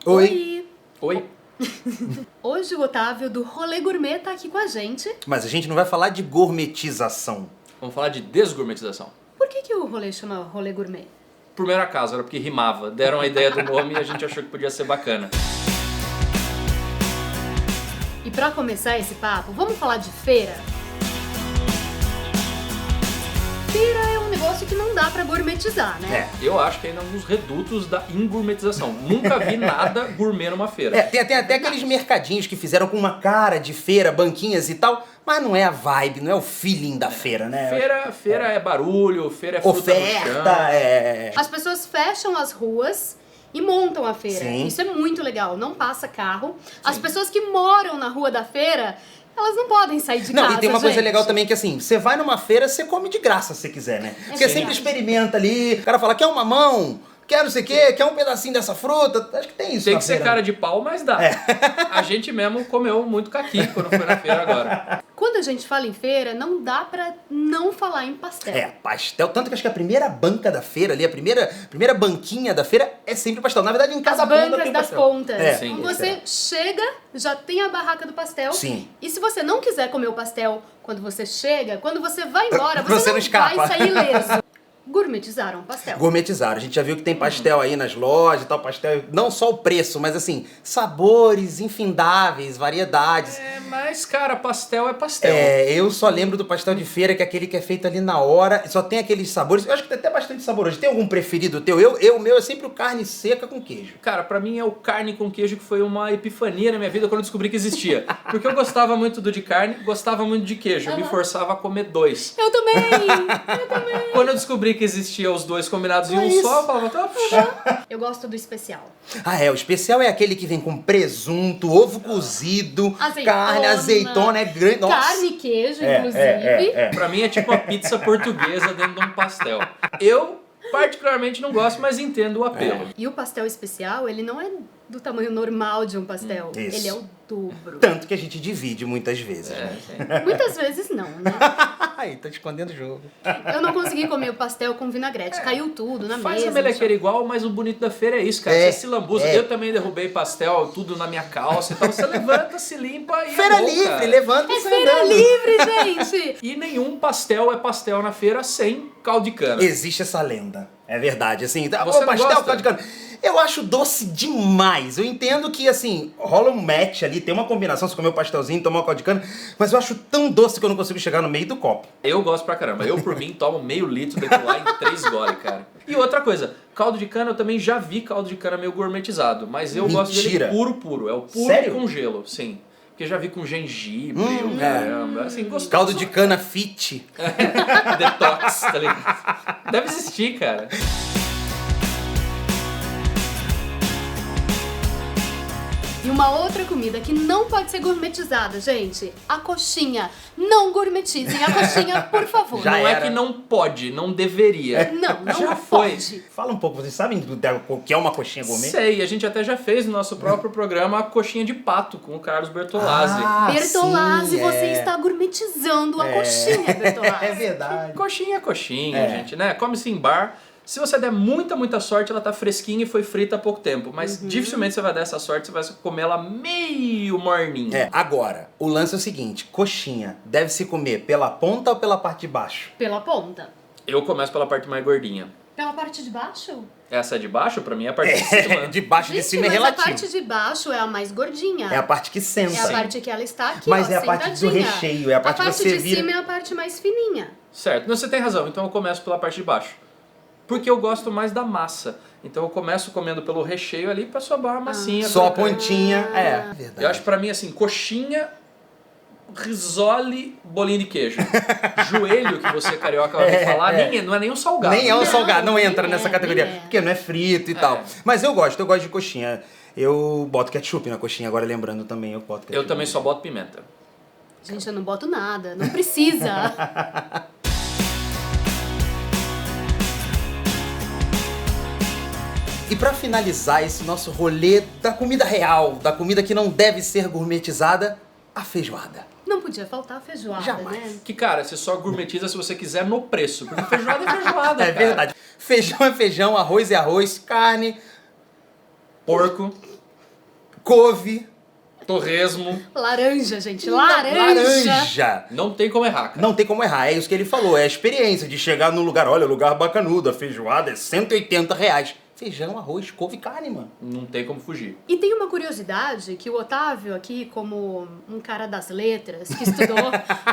Oi! Oi. Hoje o Otávio do Rolê Gourmet tá aqui com a gente. Mas a gente não vai falar de gourmetização. Vamos falar de desgourmetização. Por que o rolê chama Rolê Gourmet? Por mero acaso, era porque rimava. Deram a ideia do nome e a gente achou que podia ser bacana. E pra começar esse papo, vamos falar de feira? Feira é um negócio que não dá pra gourmetizar, né? Eu acho que ainda é um dos redutos da ingourmetização. Nunca vi nada gourmet numa feira. Tem até aqueles mercadinhos que fizeram com uma cara de feira, banquinhas e tal, mas não é a vibe, não é o feeling da feira, né? Feira é barulho, feira é fruta no chão. Oferta, As pessoas fecham as ruas e montam a feira. Sim. Isso é muito legal, não passa carro. As pessoas que moram na rua da feira, elas não podem sair de casa, Não, e tem uma coisa gente. legal também que assim, você vai numa feira, você come de graça se você quiser, né? Porque verdade. sempre experimenta ali, o cara fala, quer um mamão? Quer não sei o quê? Quer um pedacinho dessa fruta? Acho que tem isso Tem na que ser feira. cara de pau, mas dá. A gente mesmo comeu muito caqui quando foi na feira agora. Quando a gente fala em feira, não dá pra não falar em pastel. Pastel. Tanto que acho que a primeira banca da feira ali, a primeira banquinha da feira é sempre pastel. Na verdade, em cada As ponta bancas tem das pastel. pontas. Sim, Quando você chega, já tem a barraca do pastel. Sim. E se você não quiser comer o pastel quando você chega, quando você vai embora, Você não escapa. vai sair ileso. Gourmetizaram o pastel. Gourmetizaram. A gente já viu que tem pastel aí nas lojas e tal, pastel, não só o preço, mas assim, sabores infindáveis, variedades. Mas, cara, pastel é pastel. Eu só lembro do pastel de feira, que é aquele que é feito ali na hora, só tem aqueles sabores. Eu acho que tem até bastante saboroso. Tem algum preferido teu? O meu é sempre o carne seca com queijo. Cara, pra mim é o carne com queijo que foi uma epifania na minha vida quando eu descobri que existia. Porque eu gostava muito do de carne, gostava muito de queijo. Eu me forçava a comer dois. Eu também! Eu também! Quando eu descobri que existia os dois combinados em um isso. só, eu falava, tá, Eu gosto do especial. O especial é aquele que vem com presunto, ovo cozido, carne, azeitona, é grande. Nossa. Carne e queijo, inclusive. Pra mim é tipo uma pizza portuguesa dentro de um pastel. Eu particularmente não gosto, mas entendo o apelo. E o pastel especial, ele não é do tamanho normal de um pastel. Isso. Ele é o dobro. Tanto que a gente divide muitas vezes. Muitas vezes não, né? Ai, tá escondendo o jogo. Eu não consegui comer o pastel com vinagrete. Caiu tudo na Faz mesa. a melequeira igual, mas o bonito da feira é isso, cara. Você se lambuza. Eu também derrubei pastel, tudo na minha calça e tal. Você levanta, se limpa e Feira é bom, livre, cara. levanta e É sai feira andando. livre, gente! E nenhum pastel é pastel na feira sem caldo de cana. Existe essa lenda. É verdade, assim, Você não pastel, gosta? caldo de cana. Eu acho doce demais. Eu entendo que, assim, rola um match ali, tem uma combinação, você comer o pastelzinho, tomar o caldo de cana, mas eu acho tão doce que eu não consigo chegar no meio do copo. Eu gosto pra caramba. Eu, por mim, tomo meio litro daquilo lá em 3 goles, cara. E outra coisa, caldo de cana, eu também já vi caldo de cana meio gourmetizado, mas eu gosto dele puro. É o puro Sério? com gelo, sim. Porque já vi com gengibre, o caramba. Assim, gostoso. Caldo de cana fit. Detox, tá ligado? Deve existir, cara. E uma outra comida que não pode ser gourmetizada, gente. A coxinha. Não gourmetizem a coxinha, por favor. Já Não era. é que não pode, não deveria. Não Já foi. pode. Fala um pouco, vocês sabem o que é uma coxinha gourmet? Sei, a gente até já fez no nosso próprio programa a coxinha de pato com o Carlos Bertolazzi. Bertolazzi, sim, você é. está gourmetizando a coxinha, Bertolazzi. É verdade. Coxinha é coxinha, gente, né? Come-se em bar. Se você der muita sorte, ela tá fresquinha e foi frita há pouco tempo. Mas dificilmente você vai dar essa sorte, você vai comer ela meio morninha. Agora, o lance é o seguinte, coxinha deve se comer pela ponta ou pela parte de baixo? Pela ponta. Eu começo pela parte mais gordinha. Pela parte de baixo? Essa de baixo, pra mim, é a parte de cima. De baixo de Gente, cima é mas relativo. a parte de baixo é a mais gordinha. É a parte que senta. É a parte que ela está aqui, Mas ó, é a parte do sentadinha. recheio, é a parte que você de vira- cima é a parte mais fininha. Certo, não, você tem razão. Então eu começo pela parte de baixo. Porque eu gosto mais da massa. Então eu começo comendo pelo recheio ali pra sobrar a massinha. Só a crocante. pontinha, verdade. Eu acho pra mim assim, coxinha, risole, bolinho de queijo. Joelho, que você carioca vai falar, não é nem um salgado. Nem é um Não, salgado, não nem entra é, nessa categoria. nem é. Porque não é frito e tal. Mas eu gosto de coxinha. Eu boto ketchup na coxinha, agora lembrando também, eu boto ketchup. Eu também só boto pimenta. Gente, eu não boto nada, não precisa. E pra finalizar esse nosso rolê da comida real, da comida que não deve ser gourmetizada, a feijoada. Não podia faltar a feijoada, Jamais. né? Que, cara, você só gourmetiza se você quiser no preço. Porque feijoada é feijoada, É cara. verdade. Feijão é feijão, arroz é arroz, carne, Porco. couve, torresmo. Laranja, gente, laranja. Não tem como errar, cara. Não tem como errar, é isso que ele falou, é a experiência de chegar num lugar, olha, lugar bacanudo, a feijoada é R$180. Feijão, arroz, couve e carne, mano. Não tem como fugir. E tem uma curiosidade que o Otávio aqui, como um cara das letras, que estudou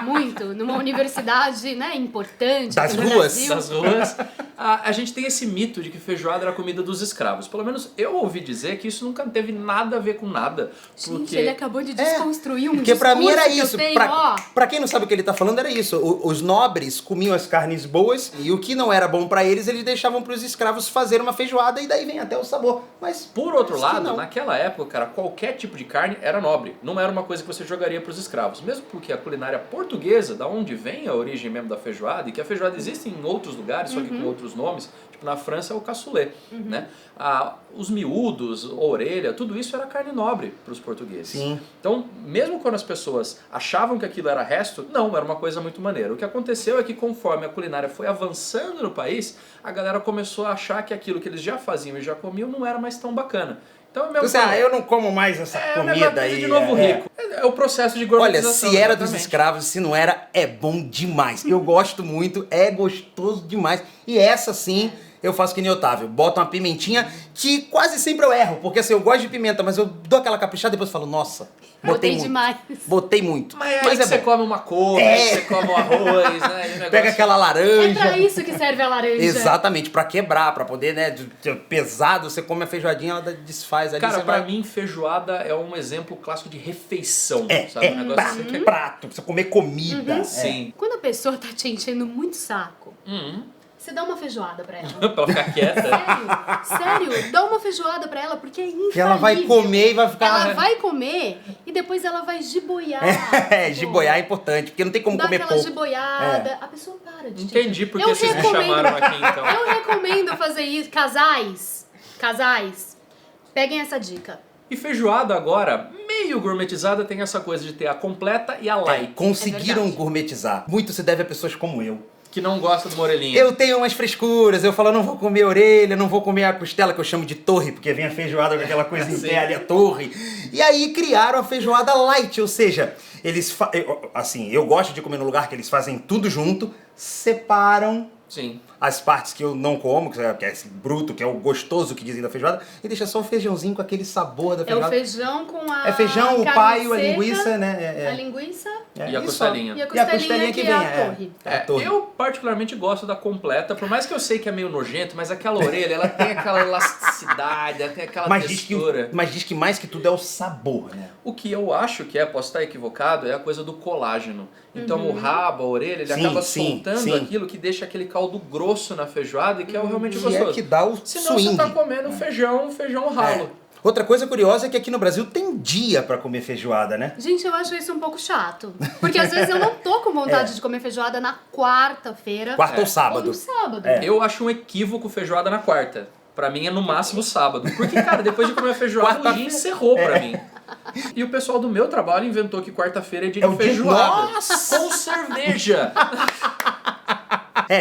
muito numa universidade, né, importante Das no ruas. Brasil. Das ruas. A gente tem esse mito de que feijoada era comida dos escravos. Pelo menos eu ouvi dizer que isso nunca teve nada a ver com nada. Gente, Porque... ele acabou de desconstruir um Porque pra mim era discurso isso. que eu tenho, ó. Pra quem não sabe o que ele tá falando, era isso. Os nobres comiam as carnes boas e o que não era bom pra eles deixavam pros escravos fazer uma feijoada e daí vem até o sabor. Mas Por outro acho que lado, não. naquela época, cara, qualquer tipo de carne era nobre. Não era uma coisa que você jogaria para os escravos. Mesmo porque a culinária portuguesa, da onde vem a origem mesmo da feijoada, e que a feijoada existe em outros lugares, só que com outros nomes, tipo na França é o cassoulet, né? Os miúdos, a orelha, tudo isso era carne nobre para os portugueses. Sim. Então, mesmo quando as pessoas achavam que aquilo era resto, não, era uma coisa muito maneira. O que aconteceu é que conforme a culinária foi avançando no país, a galera começou a achar que aquilo que eles já faziam e já comiam não era mais tão bacana. Então, eu não como mais essa comida aí. de novo rico. É o processo de Olha, gourmetização. se era dos exatamente. escravos, se não era, é bom demais. Eu gosto muito, é gostoso demais. E essa sim, eu faço que nem Otávio. Boto uma pimentinha que quase sempre eu erro. Porque assim, eu gosto de pimenta, mas eu dou aquela caprichada e depois falo, nossa, botei muito. demais. Botei muito. Mas é aí que você come uma couve, aí que você come um arroz, né? E o negócio... Pega aquela É laranja. pra isso que serve a laranja. Exatamente, pra quebrar, pra poder, né, pesado, você come a feijoadinha, ela desfaz ali. Cara, você pra vai... mim, feijoada é um exemplo clássico de refeição, É, sabe? é Um negócio prato, assim que... prato, pra você comer comida. É. Sim. Quando a pessoa tá te enchendo muito saco, você dá uma feijoada pra ela. Pra ficar quieta. Sério, dá uma feijoada pra ela, porque é infalível. Que ela vai comer e vai ficar... Ela vai comer e depois ela vai giboiar. Giboiar é importante, porque não tem como Dá comer aquela pouco. giboiada. A pessoa para de Entendi porque Eu vocês me recomendo. chamaram aqui, então. Eu recomendo fazer isso. Casais, peguem essa dica. E feijoada agora, meio gourmetizada, tem essa coisa de ter a completa e a light. Conseguiram É verdade. gourmetizar. Muito se deve a pessoas como eu. Que não gosta do morelinho. Eu tenho umas frescuras, eu falo, não vou comer orelha, não vou comer a costela, que eu chamo de torre, porque vem a feijoada com aquela coisa em Sim. pé ali, a torre. E aí criaram a feijoada light, ou seja, assim, eu gosto de comer no lugar que eles fazem tudo junto, separam Sim. as partes que eu não como, que é esse bruto, que é o gostoso que dizem da feijoada, e deixa só o feijãozinho com aquele sabor da É o feijoada. feijão com a É feijão, o carne paio, a seca, linguiça, né? A linguiça E a isso. costelinha. e a costelinha que é a torre. É a torre. Eu particularmente gosto da completa, por mais que eu sei que é meio nojento, mas aquela orelha, ela tem aquela elasticidade, ela tem aquela textura. Mas diz que mais que tudo é o sabor, né? O que eu acho que posso estar equivocado, é a coisa do colágeno. Então o rabo, a orelha, ele Sim, acaba sim, soltando sim. aquilo que deixa aquele caldo grosso na feijoada e que é o realmente Que gostoso. é que dá o Senão swing. você tá comendo feijão ralo. Outra coisa curiosa é que aqui no Brasil tem dia pra comer feijoada, né? Gente, eu acho isso um pouco chato. Porque às vezes eu não tô com vontade de comer feijoada na quarta-feira. Quarta ou Ou sábado. no sábado. Eu acho um equívoco feijoada na quarta. Pra mim é no máximo sábado. Porque, cara, depois de comer a feijoada, o dia Quarta-feira. encerrou pra mim. E o pessoal do meu trabalho inventou que quarta-feira é dia É de o dia- feijoada. Nossa! Com cerveja.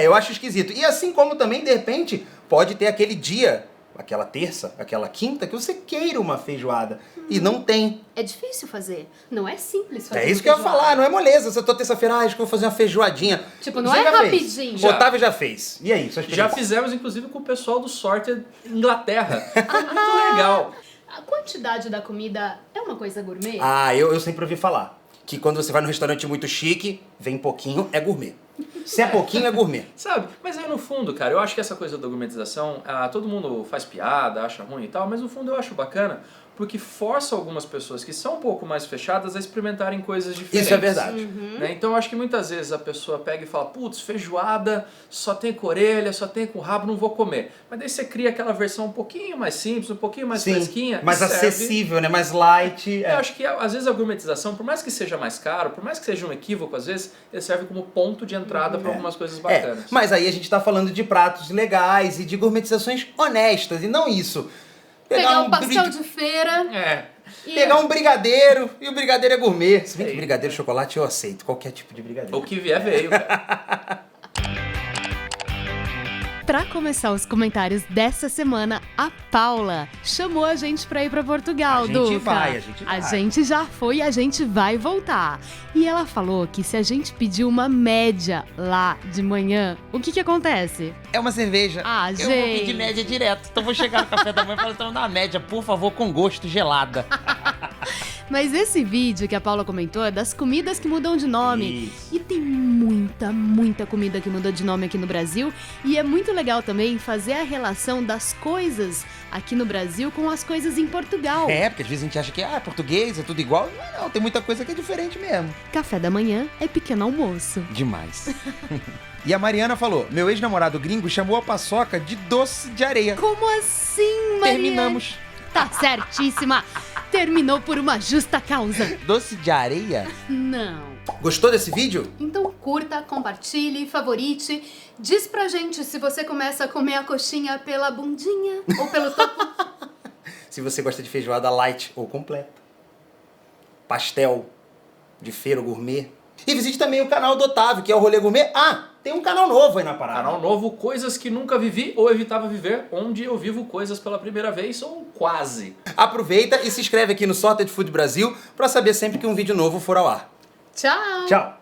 Eu acho esquisito. E assim como também, de repente, pode ter aquele dia, aquela terça, aquela quinta, que você queira uma feijoada. E não tem. É difícil fazer. Não é simples fazer É isso uma que eu ia feijoada. falar, não é moleza. Se eu tô terceira-feira, acho que eu vou fazer uma feijoadinha. Tipo, não Você é já fez. rapidinho. Já. Otávio já fez. E aí, sua Já experiência? fizemos, inclusive, com o pessoal do Sorted Inglaterra. Muito legal. A quantidade da comida é uma coisa gourmet? Eu sempre ouvi falar que quando você vai num restaurante muito chique, vem pouquinho, é gourmet. Se é pouquinho, é gourmet. Sabe? Mas aí no fundo, cara, eu acho que essa coisa da gourmetização, todo mundo faz piada, acha ruim e tal, mas no fundo eu acho bacana, porque força algumas pessoas que são um pouco mais fechadas a experimentarem coisas diferentes. Isso é verdade. Né? Então eu acho que muitas vezes a pessoa pega e fala, putz, feijoada só tem com orelha, só tem com rabo, não vou comer. Mas daí você cria aquela versão um pouquinho mais simples, um pouquinho mais fresquinha. mais e serve. acessível, né? Mais light. Eu acho que às vezes a gourmetização, por mais que seja mais caro, por mais que seja um equívoco, às vezes ele serve como ponto de entrada para algumas coisas bacanas. Mas aí a gente tá falando de pratos legais e de gourmetizações honestas, e não isso. Pegar um pastel de feira e... Pegar um brigadeiro, e o brigadeiro é gourmet. Se bem que brigadeiro de chocolate eu aceito, qualquer tipo de brigadeiro. O que vier veio, cara. Pra começar os comentários dessa semana, a Paula chamou a gente pra ir pra Portugal, Duca. A gente vai. A gente já foi e a gente vai voltar. E ela falou que se a gente pedir uma média lá de manhã, o que acontece? É uma cerveja. Ah, Eu gente. vou pedir média direto. Então vou chegar no café da manhã e falar, então na média, por favor, com gosto, gelada. Mas esse vídeo que a Paula comentou é das comidas que mudam de nome. Isso. E tem muita comida que mudou de nome aqui no Brasil. E é muito legal também fazer a relação das coisas aqui no Brasil com as coisas em Portugal. É, porque às vezes a gente acha que português é tudo igual. Não, tem muita coisa que é diferente mesmo. Café da manhã é pequeno almoço. Demais. E a Mariana falou, meu ex-namorado gringo chamou a paçoca de doce de areia. Como assim, Maria? Terminamos. Tá certíssima. Terminou por uma justa causa. Doce de areia? Não. Gostou desse vídeo? Então curta, compartilhe, favorite. Diz pra gente se você começa a comer a coxinha pela bundinha ou pelo topo. Se você gosta de feijoada light ou completa. Pastel de feira gourmet. E visite também o canal do Otávio, que é o Rolê Gourmet. Ah, tem um canal novo aí na parada. Canal novo, coisas que nunca vivi ou evitava viver, onde eu vivo coisas pela primeira vez ou quase. Aproveita e se inscreve aqui no Sorted Food Brasil pra saber sempre que um vídeo novo for ao ar. Tchau! Tchau!